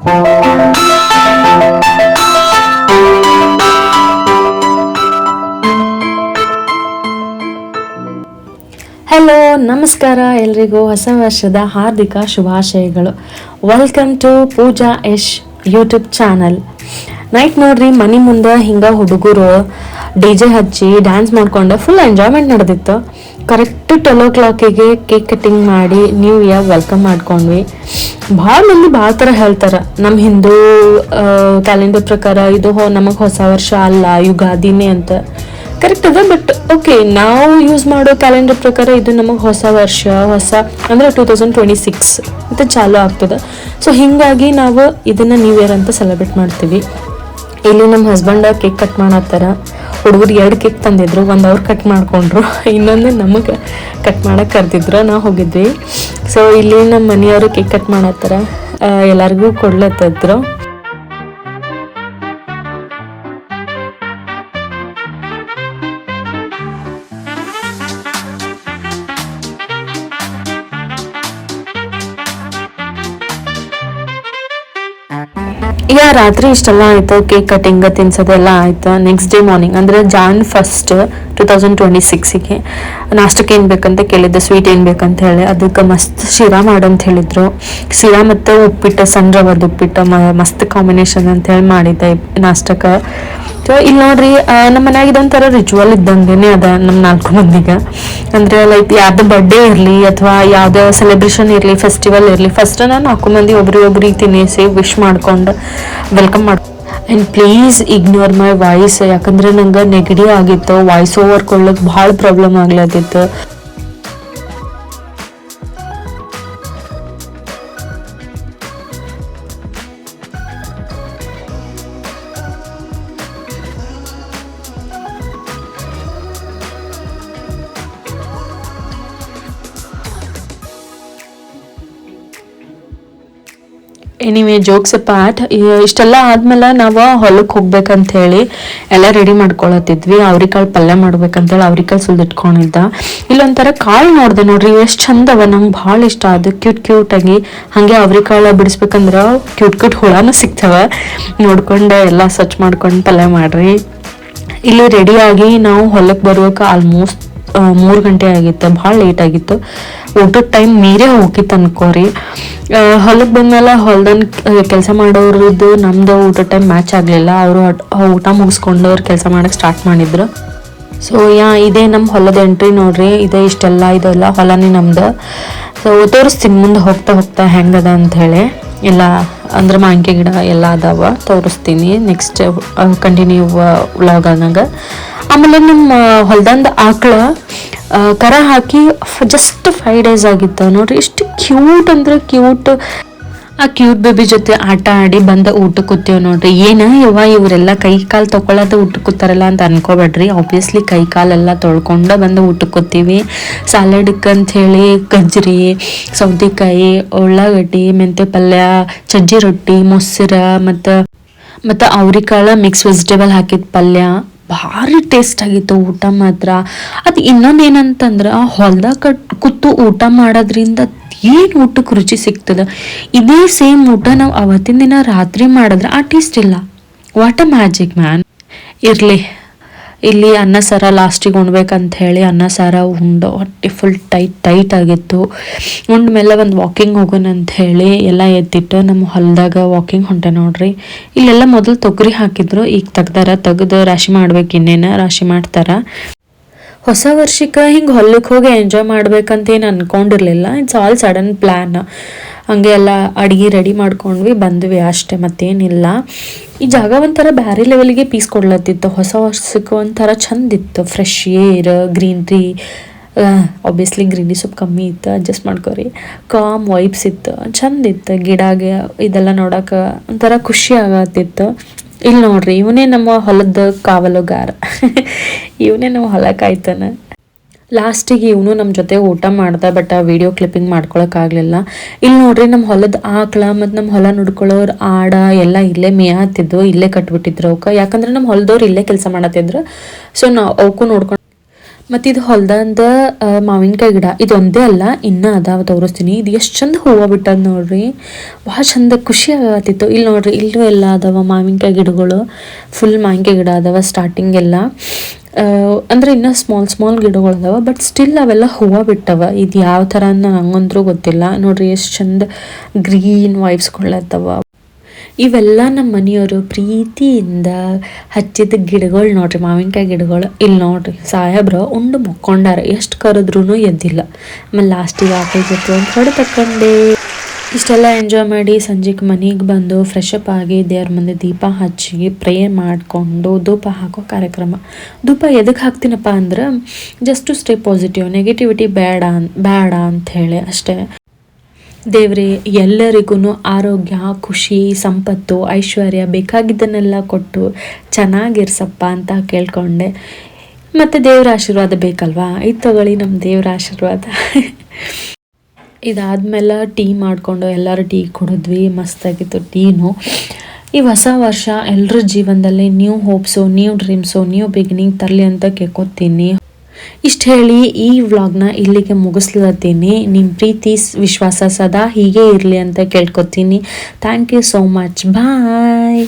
Hello, ನಮಸ್ಕಾರ ಎಲ್ರಿಗೂ. ಹೊಸ ವರ್ಷದ ಹಾರ್ದಿಕ ಶುಭಾಶಯಗಳು. Welcome to Pooja Yash YouTube channel. Night ನೋಡ್ರಿ, ಮನೆ ಮುಂದೆ ಹಿಂಗೆ ಹುಡುಗರು DJ ಹಚ್ಚಿ ಡ್ಯಾನ್ಸ್ ಮಾಡ್ಕೊಂಡು ಫುಲ್ ಎಂಜಾಯ್ಮೆಂಟ್ ನಡೆದಿತ್ತು. ಕರೆಕ್ಟ್ 12 o'clock ಕೇಕ್ ಕಟ್ಟಿಂಗ್ ಮಾಡಿ ನ್ಯೂ ಇಯರ್ ವೆಲ್ಕಮ್ ಮಾಡ್ಕೊಂಡ್ವಿ. ಭಾಳ ಮಂದಿ ಭಾಳ ಥರ ಹೇಳ್ತಾರೆ. ನಮ್ಮ ಹಿಂದೂ ಕ್ಯಾಲೆಂಡರ್ ಪ್ರಕಾರ ಇದು ನಮಗೆ ಹೊಸ ವರ್ಷ ಅಲ್ಲ, ಯುಗಾದಿನೇ ಅಂತ. ಕರೆಕ್ಟ್ ಅದ, ಬಟ್ ಓಕೆ, ನಾವು ಯೂಸ್ ಮಾಡೋ ಕ್ಯಾಲೆಂಡರ್ ಪ್ರಕಾರ ಇದು ನಮಗೆ ಹೊಸ ವರ್ಷ, ಅಂದರೆ 2026 ಅಂತ ಚಾಲು ಆಗ್ತದೆ. ಸೊ ಹೀಗಾಗಿ ನಾವು ಇದನ್ನು ನ್ಯೂ ಇಯರ್ ಅಂತ ಸೆಲೆಬ್ರೇಟ್ ಮಾಡ್ತೀವಿ. ಇಲ್ಲಿ ನಮ್ಮ ಹಸ್ಬೆಂಡ್ ಕೇಕ್ ಕಟ್ ಮಾಡತ್ತಾರ. ಹುಡುಗರು 2 ಕೇಕ್ ತಂದಿದ್ರು, ಒಂದು ಅವ್ರು ಕಟ್ ಮಾಡ್ಕೊಂಡ್ರು, ಇನ್ನೊಂದು ನಮಗೆ ಕಟ್ ಮಾಡಕ್ಕೆ ಕರೆದಿದ್ರು. ನಾವು ಹೋಗಿದ್ವಿ. ಸೊ ಇಲ್ಲಿ ನಮ್ಮ ಮನೆಯವರು ಕೇಕ್ ಕಟ್ ಮಾಡತ್ತಾರ, ಎಲ್ಲರಿಗೂ ಕೊಡ್ಲತ್ತಿದ್ರು. ರಾತ್ರಿ ಇಷ್ಟೆಲ್ಲ ಆಯ್ತು, ಕೇಕ್ ಕಟಿಂಗ್ ತಿನ್ಸೋದೆಲ್ಲ ಆಯ್ತು. ನೆಕ್ಸ್ಟ್ ಡೇ ಮಾರ್ನಿಂಗ್ ಅಂದರೆ Jan 1st 2026ಗೆ ನಾಷ್ಟಕ್ಕೆ ಏನು ಬೇಕಂತ ಕೇಳಿದ್ದೆ, ಸ್ವೀಟ್ ಏನು ಬೇಕಂತ ಹೇಳಿ. ಅದಕ್ಕೆ ಮಸ್ತ್ ಶಿರಾ ಮಾಡಂತ ಹೇಳಿದ್ರು. ಶಿರಾ ಮತ್ತು ಉಪ್ಪಿಟ್ಟು, ಸಣ್ಣ ರವದ ಉಪ್ಪಿಟ್ಟು ಮಸ್ತ್ ಕಾಂಬಿನೇಷನ್ ಅಂತ ಹೇಳಿ ಮಾಡಿದ್ದೆ ನಾಷ್ಟಕ್ಕೆ. ಸೊ ಇಲ್ಲಿ ನೋಡ್ರಿ, ನಮ್ಮ ಮನ್ಯಾಗ ಇದೊಂಥರ ರಿಚುವಲ್ ಇದ್ದಂಗೆ ಅದ ನಮ್ಮ 4 ಮಂದಿಗೆ. ಅಂದರೆ ಲೈಕ್ ಯಾವ್ದು ಬರ್ಡೇ ಇರಲಿ ಅಥವಾ ಯಾವುದೇ ಸೆಲೆಬ್ರೇಷನ್ ಇರಲಿ, ಫೆಸ್ಟಿವಲ್ ಇರಲಿ, ಫಸ್ಟ್ ನಾನು 4 ಮಂದಿ ಒಬ್ರಿಗೆ ತಿನ್ನಿಸಿ ವಿಶ್ ಮಾಡ್ಕೊಂಡು ವೆಲ್ಕಮ್ ಮಾಡಿ. And please ignore my voice, ಯಾಕಂದರೆ ನಂಗೆ ನೆಗಡಿ ಆಗಿತ್ತು. ವಾಯ್ಸ್ ಓವರ್ ಕೊಡ್ಲಿಕ್ಕೆ ಭಾಳ ಪ್ರಾಬ್ಲಮ್ ಆಗ್ಲತ್ತಿತ್ತು. Anyway, jokes part. ಇಷ್ಟೆಲ್ಲ ಆದ್ಮೇಲೆ ನಾವು ಹೊಲಕ್ಕೆ ಹೋಗ್ಬೇಕಂತ ಹೇಳಿ ಎಲ್ಲ ರೆಡಿ ಮಾಡ್ಕೊಳತ್ತಿದ್ವಿ. ಅವ್ರಿಕಾಳು ಪಲ್ಯ ಮಾಡ್ಬೇಕಂತೇಳಿ ಅವ್ರಿಕಾಳು ಸುಲ್ದಿಟ್ಕೊಂಡಿದ್ದ. ಇಲ್ಲೊಂಥರ ಕಾಳು ನೋಡಿದೆ ನೋಡ್ರಿ, ಎಷ್ಟು ಚಂದವ, ನಂಗೆ ಭಾಳ ಇಷ್ಟ. ಅದು ಕ್ಯೂಟಾಗಿ ಹಾಗೆ ಅವ್ರಿಕಾಳು ಬಿಡಿಸ್ಬೇಕಂದ್ರೆ ಕ್ಯೂಟ್ ಹುಳನೂ ಸಿಗ್ತವೆ. ನೋಡ್ಕೊಂಡು ಎಲ್ಲ ಸ್ವಚ್ಛ ಮಾಡ್ಕೊಂಡು ಪಲ್ಯ ಮಾಡ್ರಿ. ಇಲ್ಲಿ ರೆಡಿಯಾಗಿ ನಾವು ಹೊಲಕ್ಕೆ ಬರುವಾಗ ಆಲ್ಮೋಸ್ಟ್ 3 ಗಂಟೆ ಆಗಿತ್ತು. ಭಾಳ ಲೇಟ್ ಆಗಿತ್ತು. ಊಟದ ಟೈಮ್ ಮೀರೇ ಹೋಗಿತ್ತು ಅನ್ಕೋರಿ. ಹೊಲಕ್ಕೆ ಬಂದ್ಮೇಲೆ ಹೊಲ್ದನ್ ಕೆಲಸ ಮಾಡೋರದ್ದು ನಮ್ದು ಊಟದ ಟೈಮ್ ಮ್ಯಾಚ್ ಆಗಲಿಲ್ಲ. ಅವರು ಊಟ ಮುಗಿಸ್ಕೊಂಡು ಅವ್ರು ಕೆಲಸ ಮಾಡೋಕ್ಕೆ ಸ್ಟಾರ್ಟ್ ಮಾಡಿದ್ರು. ಸೊ ಇದೇ ನಮ್ಮ ಹೊಲದ ಎಂಟ್ರಿ ನೋಡ್ರಿ. ಇದೆಲ್ಲ ಹೊಲನೇ ನಮ್ದು. ಸೊ ತೋರಿಸ್ತೀನಿ ಮುಂದೆ ಹೋಗ್ತಾ ಹೆಂಗದ ಅಂಥೇಳಿ. ಎಲ್ಲ ಅಂದ್ರೆ ಮಾವಿನಕಾಯಿ ಗಿಡ ಎಲ್ಲ ಅದಾವ, ತೋರಿಸ್ತೀನಿ ನೆಕ್ಸ್ಟ್ ಕಂಟಿನ್ಯೂ ವ್ಲಾಗ್ನಾಗ. ಆಮೇಲೆ ನಮ್ಮ ಹೊಲ್ದಂದು ಆಕಳ ಕರ ಹಾಕಿ ಜಸ್ಟ್ 5 days ಆಗಿತ್ತು ನೋಡ್ರಿ. ಎಷ್ಟು ಕ್ಯೂಟ್ ಅಂದ್ರೆ ಕ್ಯೂಟ್. ಆ ಕ್ಯೂಟ್ ಬೇಬಿ ಜೊತೆ ಆಟ ಆಡಿ ಬಂದ ಊಟಕ್ಕೆ ಕೂತೀವಿ ನೋಡ್ರಿ. ಇವರೆಲ್ಲ ಕೈ ಕಾಲು ತೊಗೊಳ್ಳೋದು ಊಟಕ್ಕೆ ಕೂತಾರಲ್ಲ ಅಂತ ಅನ್ಕೋಬೇಡ್ರಿ. ಆಬ್ವಿಯಸ್ಲಿ ಕೈ ಕಾಲೆಲ್ಲ ತೊಳ್ಕೊಂಡು ಬಂದು ಊಟಕ್ಕೆ ಕೂತೀವಿ. ಸಾಲಡ್ಗೆ ಅಂತ ಹೇಳಿ ಗಜ್ರಿ, ಸೌತೆಕಾಯಿ, ಉಳ್ಳಾಗಡ್ಡಿ, ಮೆಂತೆ ಪಲ್ಯ, ಸಜ್ಜಿ ರೊಟ್ಟಿ, ಮೊಸರು ಮತ್ತು ಅವ್ರಿಕಾಳು ಮಿಕ್ಸ್ ವೆಜಿಟೇಬಲ್ ಹಾಕಿದ ಪಲ್ಯ. ಭಾರಿ ಟೇಸ್ಟ್ ಆಗಿತ್ತು ಊಟ ಮಾತ್ರ. ಅದು ಇನ್ನೊಂದೇನಂತಂದ್ರೆ, ಹೊಲ್ದಾಗ ಕೂತು ಊಟ ಮಾಡೋದ್ರಿಂದ ಏನು ಊಟಕ್ಕೆ ರುಚಿ ಸಿಗ್ತದೆ. ಇದೇ ಸೇಮ್ ಊಟ ನಾವು ಅವತ್ತಿನ ದಿನ ರಾತ್ರಿ ಮಾಡಿದ್ರೆ ಆ ಟೇಸ್ಟ್ ಇಲ್ಲ. What a magic man. ಇರಲಿ, ಇಲ್ಲಿ ಅನ್ನ ಸಾರ ಲಾಸ್ಟಿಗೆ ಉಣ್ಬೇಕಂತ ಹೇಳಿ ಅನ್ನ ಸಾರ ಉಂಡು ಹೊಟ್ಟೆ ಫುಲ್ ಟೈಟ್ ಆಗಿತ್ತು. ಉಂಡ್ಮೇಲೆ ಒಂದು ವಾಕಿಂಗ್ ಹೋಗೋಣ ಅಂತ ಹೇಳಿ ಎಲ್ಲ ಎತ್ತಿಟ್ಟು ನಮ್ಮ ಹೊಲದಾಗ ವಾಕಿಂಗ್ ಹೊಂಟೆ ನೋಡ್ರಿ. ಇಲ್ಲೆಲ್ಲ ಮೊದಲು ತೊಗರಿ ಹಾಕಿದ್ರು, ಈಗ ತೆಗ್ದು ರಾಶಿ ಮಾಡ್ಬೇಕು. ಇನ್ನೇನು ರಾಶಿ ಮಾಡ್ತಾರ. ಹೊಸ ವರ್ಷಕ್ಕೆ ಹಿಂಗೆ ಹೊಲಕ್ಕೆ ಹೋಗಿ ಎಂಜಾಯ್ ಮಾಡ್ಬೇಕಂತೇನು ಅನ್ಕೊಂಡಿರ್ಲಿಲ್ಲ. It's all sudden plan. ಹಂಗೆ ಎಲ್ಲ ಅಡುಗೆ ರೆಡಿ ಮಾಡ್ಕೊಂಡ್ವಿ, ಬಂದ್ವಿ ಅಷ್ಟೇ, ಮತ್ತೇನಿಲ್ಲ. ಈ ಜಾಗ ಒಂಥರ ಬ್ಯಾರೆ ಲೆವೆಲ್ಗೆ ಪೀಸ್ ಕೊಡ್ಲತ್ತಿತ್ತು. ಹೊಸ ವರ್ಷಕ್ಕೆ ಒಂಥರ ಚಂದಿತ್ತು. Fresh air, greenery. Obviously greenery ಸ್ವಲ್ಪ ಕಮ್ಮಿ ಇತ್ತು, ಅಡ್ಜಸ್ಟ್ ಮಾಡ್ಕೊರಿ. ಕಾಮ್ ವೈಬ್ಸ್ ಇತ್ತು, ಚಂದಿತ್ತು. ಗಿಡಗೆ ಇದೆಲ್ಲ ನೋಡೋಕೆ ಒಂಥರ ಖುಷಿ ಆಗತ್ತಿತ್ತು. ಇಲ್ಲಿ ನೋಡ್ರಿ, ಇವನೇ ನಮ್ಮ ಹೊಲದ ಕಾವಲುಗಾರ. ಇವನೇ ನಮ್ಮ ಹೊಲ ಕಾಯ್ತಾನೆ. ಲಾಸ್ಟಿಗೆ ಇವನು ನಮ್ಮ ಜೊತೆ ಊಟ ಮಾಡ್ದ, ಬಟ್ ಆ ವಿಡಿಯೋ ಕ್ಲಿಪ್ಪಿಂಗ್ ಮಾಡ್ಕೊಳಕ್ಕಾಗಲಿಲ್ಲ. ಇಲ್ಲಿ ನೋಡ್ರಿ, ನಮ್ಮ ಹೊಲದ ಆಕಳ ಮತ್ತು ನಮ್ಮ ಹೊಲ ನೋಡ್ಕೊಳ್ಳೋರು ಆಡ ಎಲ್ಲ ಇಲ್ಲೇ ಮೇಯತ್ತಿದ್ದು, ಇಲ್ಲೇ ಕಟ್ಬಿಟ್ಟಿದ್ರು ಅವಕ್ಕೆ. ಯಾಕಂದ್ರೆ ನಮ್ಮ ಹೊಲದವ್ರು ಇಲ್ಲೇ ಕೆಲಸ ಮಾಡತ್ತಿದ್ರು. ಸೊ ನಾವು ಅವಕ್ಕೂ ನೋಡ್ಕೊಂಡು ಮತ್ತು ಇದು ಹೊಲ್ದಂದ ಮಾವಿನಕಾಯಿ ಗಿಡ ಇದೊಂದೇ ಅಲ್ಲ ಇನ್ನೂ ಅದಾವ ತೋರಿಸ್ತೀನಿ. ಇದು ಎಷ್ಟು ಚಂದ ಹೂವು ಬಿಟ್ಟದ ನೋಡ್ರಿ, ಭಾಳ ಚಂದ ಖುಷಿ ಆಗತ್ತಿತ್ತು. ಇಲ್ಲಿ ನೋಡ್ರಿ ಇಲ್ಲೂ ಎಲ್ಲ ಅದಾವ ಮಾವಿನಕಾಯಿ ಗಿಡಗಳು, ಫುಲ್ ಮಾವಿನಕಾಯಿ ಗಿಡ ಅದಾವ ಸ್ಟಾರ್ಟಿಂಗ್ ಎಲ್ಲ. ಅಂದರೆ ಇನ್ನೂ ಸ್ಮಾಲ್ ಗಿಡಗಳು ಅದಾವ, ಬಟ್ ಸ್ಟಿಲ್ ಅವೆಲ್ಲ ಹೂವು ಬಿಟ್ಟವ. ಇದು ಯಾವ ಥರ ಅಂತ ನಂಗಂತರೂ ಗೊತ್ತಿಲ್ಲ. ನೋಡ್ರಿ ಎಷ್ಟು ಚಂದ ಗ್ರೀನ್ ವೈಬ್ಸ್ಗಳತ್ತವ. ಇವೆಲ್ಲ ನಮ್ಮ ಮನೆಯವರು ಪ್ರೀತಿಯಿಂದ ಹಚ್ಚಿದ ಗಿಡಗಳು ನೋಡ್ರಿ, ಮಾವಿನಕಾಯಿ ಗಿಡಗಳು. ಇಲ್ಲಿ ನೋಡ್ರಿ ಸಾಹೇಬ್ರು ಉಂಡು ಮುಕ್ಕೊಂಡಾರ, ಎಷ್ಟು ಕರೆದ್ರೂ ಎದ್ದಿಲ್ಲ. ಆಮೇಲೆ ಲಾಸ್ಟಿಗೆ ಆಕಳ ಜೊತೆ ಒಂದು ಹೊಡೆ ತಕೊಂಡೆ. ಇಷ್ಟೆಲ್ಲ ಎಂಜಾಯ್ ಮಾಡಿ ಸಂಜೆಗೆ ಮನೆಗೆ ಬಂದು ಫ್ರೆಶ್ ಅಪ್ ಆಗಿ ದೇವ್ರ ಮುಂದೆ ದೀಪ ಹಚ್ಚಿ ಪ್ರೇ ಮಾಡಿಕೊಂಡು ಧೂಪ ಹಾಕೋ ಕಾರ್ಯಕ್ರಮ. ಧೂಪ ಎದಕ್ಕೆ ಹಾಕ್ತೀನಪ್ಪ ಅಂದ್ರೆ just to stay positive, negativity ಬೇಡ ಅಂಥೇಳಿ ಅಷ್ಟೇ. ದೇವ್ರೆ ಎಲ್ಲರಿಗೂ ಆರೋಗ್ಯ, ಖುಷಿ, ಸಂಪತ್ತು, ಐಶ್ವರ್ಯ ಬೇಕಾಗಿದ್ದನ್ನೆಲ್ಲ ಕೊಟ್ಟು ಚೆನ್ನಾಗಿರ್ಸಪ್ಪ ಅಂತ ಕೇಳ್ಕೊಂಡೆ. ಮತ್ತು ದೇವ್ರ ಆಶೀರ್ವಾದ ಬೇಕಲ್ವಾ, ಇದು ತಗೊಳ್ಳಿ ನಮ್ಮ ದೇವ್ರ ಆಶೀರ್ವಾದ. ಇದಾದ್ಮೇಲೆ ಟೀ ಮಾಡಿಕೊಂಡು ಎಲ್ಲರೂ ಟೀ ಕುಡಿದ್ವಿ, ಮಸ್ತಾಗಿತ್ತು ಟೀನು. ಈ ಹೊಸ ವರ್ಷ ಎಲ್ಲರ ಜೀವನದಲ್ಲಿ new ಹೋಪ್ಸು, new dreams, new beginning ತರಲಿ ಅಂತ ಕೇಳ್ಕೊತೀನಿ. ಇಷ್ಟು ಹೇಳಿ ಈ ವ್ಲಾಗ್ನ ಇಲ್ಲಿಗೆ ಮುಗಿಸ್ಲತ್ತೀನಿ. ನಿಮ್ಮ ಪ್ರೀತಿ ವಿಶ್ವಾಸ ಸದಾ ಹೀಗೆ ಇರಲಿ ಅಂತ ಕೇಳ್ಕೊತೀನಿ. Thank you so much, bye.